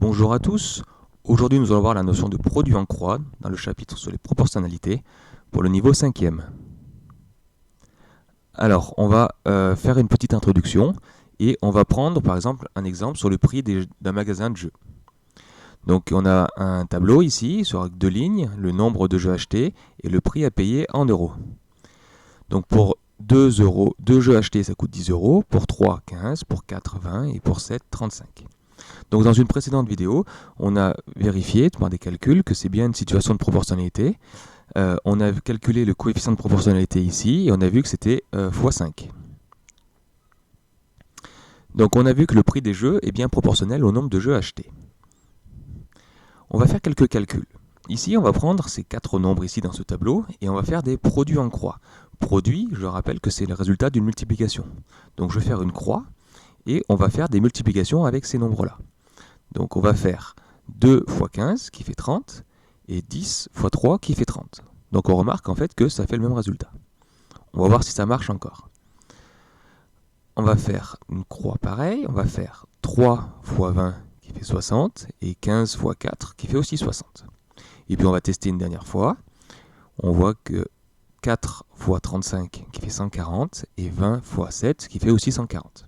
Bonjour à tous, aujourd'hui nous allons voir la notion de produit en croix dans le chapitre sur les proportionnalités pour le niveau 5e. Alors on va faire une petite introduction et on va prendre par exemple un exemple sur le prix d'un magasin de jeux. Donc on a un tableau ici sur deux lignes, le nombre de jeux achetés et le prix à payer en euros. Donc pour 2 euros, 2 jeux achetés ça coûte 10 euros, pour 3 15, pour 4 20 et pour 7 35. Donc dans une précédente vidéo, on a vérifié par des calculs que c'est bien une situation de proportionnalité. On a calculé le coefficient de proportionnalité ici et on a vu que c'était x5. Donc on a vu que le prix des jeux est bien proportionnel au nombre de jeux achetés. On va faire quelques calculs. Ici, on va prendre ces quatre nombres ici dans ce tableau et on va faire des produits en croix. Produit, je rappelle que c'est le résultat d'une multiplication. Donc je vais faire une croix et on va faire des multiplications avec ces nombres-là. Donc on va faire 2 fois 15 qui fait 30 et 10 fois 3 qui fait 30. Donc on remarque en fait que ça fait le même résultat. On va voir si ça marche encore. On va faire une croix pareille, on va faire 3 fois 20 qui fait 60 et 15 fois 4 qui fait aussi 60. Et puis on va tester une dernière fois. On voit que 4 fois 35 qui fait 140 et 20 fois 7 qui fait aussi 140.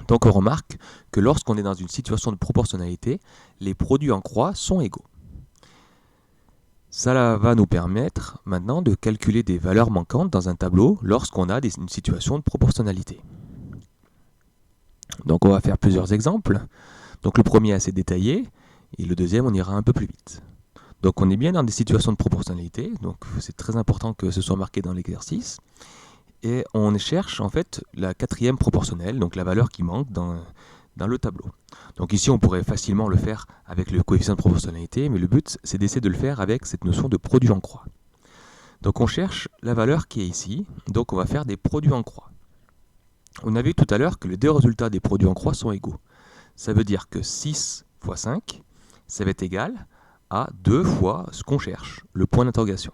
Donc on remarque que lorsqu'on est dans une situation de proportionnalité, les produits en croix sont égaux. Ça va nous permettre maintenant de calculer des valeurs manquantes dans un tableau lorsqu'on a une situation de proportionnalité. Donc on va faire plusieurs exemples. Donc le premier est assez détaillé et le deuxième on ira un peu plus vite. Donc on est bien dans des situations de proportionnalité, donc c'est très important que ce soit marqué dans l'exercice. Et on cherche en fait la quatrième proportionnelle, donc la valeur qui manque dans le tableau. Donc ici, on pourrait facilement le faire avec le coefficient de proportionnalité, mais le but, c'est d'essayer de le faire avec cette notion de produit en croix. Donc on cherche la valeur qui est ici, donc on va faire des produits en croix. On a vu tout à l'heure que les deux résultats des produits en croix sont égaux. Ça veut dire que 6 fois 5, ça va être égal à 2 fois ce qu'on cherche, le point d'interrogation.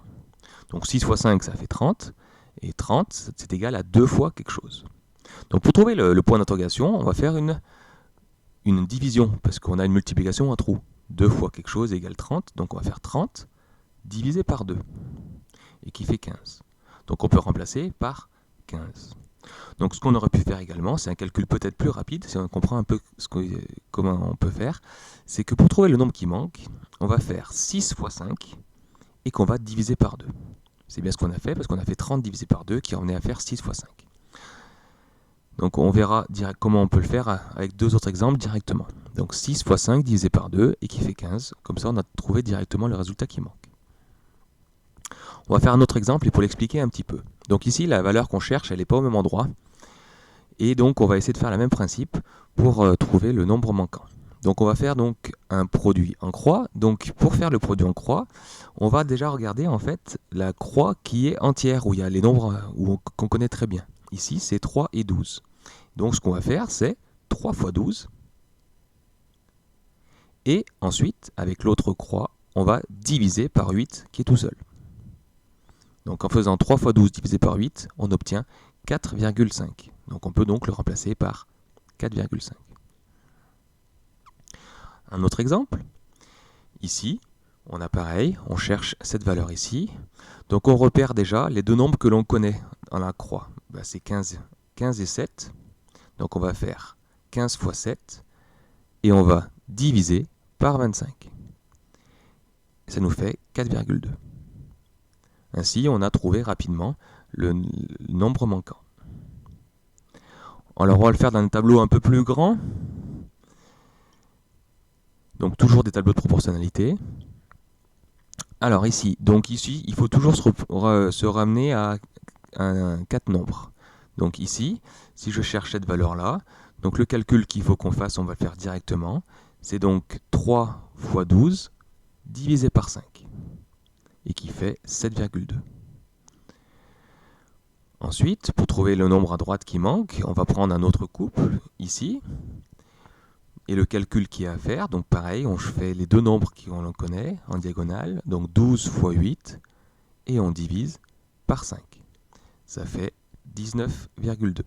Donc 6 fois 5, ça fait 30, et 30, c'est égal à 2 fois quelque chose. Donc pour trouver le point d'interrogation, on va faire une division, parce qu'on a une multiplication en trou. 2 fois quelque chose égale 30, donc on va faire 30 divisé par 2, et qui fait 15. Donc on peut remplacer par 15. Donc ce qu'on aurait pu faire également, c'est un calcul peut-être plus rapide, si on comprend un peu comment on peut faire, c'est que pour trouver le nombre qui manque, on va faire 6 fois 5, et qu'on va diviser par 2. C'est bien ce qu'on a fait, parce qu'on a fait 30 divisé par 2, qui revenait à faire 6 fois 5. Donc on verra comment on peut le faire avec deux autres exemples directement. Donc 6 fois 5 divisé par 2 et qui fait 15. Comme ça, on a trouvé directement le résultat qui manque. On va faire un autre exemple et pour l'expliquer un petit peu. Donc ici, la valeur qu'on cherche, elle n'est pas au même endroit. Et donc, on va essayer de faire le même principe pour trouver le nombre manquant. Donc on va faire donc un produit en croix. Donc pour faire le produit en croix, on va déjà regarder en fait la croix qui est entière, où il y a les nombres qu'on connaît très bien. Ici, c'est 3 et 12. Donc ce qu'on va faire, c'est 3 fois 12. Et ensuite, avec l'autre croix, on va diviser par 8 qui est tout seul. Donc en faisant 3 fois 12 divisé par 8, on obtient 4,5. Donc on peut donc le remplacer par 4,5. Un autre exemple, ici, on a pareil, on cherche cette valeur ici. Donc on repère déjà les deux nombres que l'on connaît dans la croix. C'est 15 et 7. Donc on va faire 15 fois 7 et on va diviser par 25. Ça nous fait 4,2. Ainsi, on a trouvé rapidement le nombre manquant. Alors on va le faire dans un tableau un peu plus grand. Donc toujours des tableaux de proportionnalité. Alors ici, il faut toujours se ramener à 4 nombres. Donc ici, si je cherche cette valeur-là, donc le calcul qu'il faut qu'on fasse, on va le faire directement. C'est donc 3 fois 12 divisé par 5. Et qui fait 7,2. Ensuite, pour trouver le nombre à droite qui manque, on va prendre un autre couple, ici. Et le calcul qu'il y a à faire, donc pareil, on fait les deux nombres qu'on connaît en diagonale, donc 12 fois 8, et on divise par 5. Ça fait 19,2.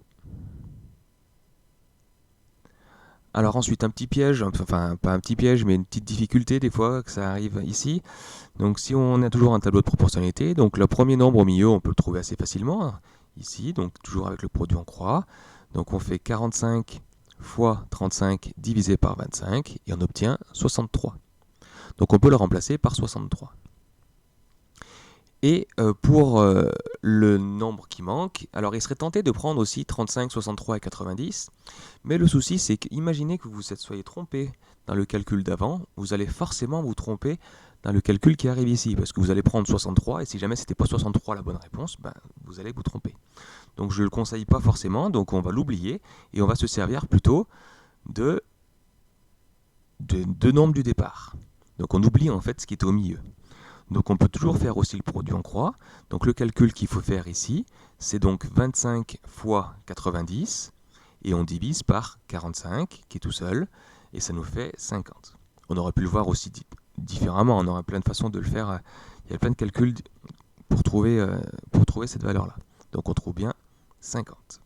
Alors ensuite, un petit piège, enfin pas un petit piège, mais une petite difficulté des fois que ça arrive ici. Donc si on a toujours un tableau de proportionnalité, donc le premier nombre au milieu, on peut le trouver assez facilement, hein, ici, donc toujours avec le produit en croix. Donc on fait 45 fois 35 divisé par 25 et on obtient 63. Donc on peut le remplacer par 63. Et pour le nombre qui manque, alors il serait tenté de prendre aussi 35, 63 et 90, mais le souci c'est qu'imaginez que vous soyez trompé dans le calcul d'avant, vous allez forcément vous tromper dans le calcul qui arrive ici, parce que vous allez prendre 63, et si jamais c'était pas 63 la bonne réponse, ben, vous allez vous tromper. Donc je ne le conseille pas forcément, donc on va l'oublier, et on va se servir plutôt de nombres du départ. Donc on oublie en fait ce qui est au milieu. Donc on peut toujours faire aussi le produit en croix. Donc le calcul qu'il faut faire ici, c'est donc 25 fois 90, et on divise par 45, qui est tout seul, et ça nous fait 50. On aurait pu le voir aussi différemment, on aurait plein de façons de le faire. Il y a plein de calculs pour trouver cette valeur-là. Donc on trouve bien 50.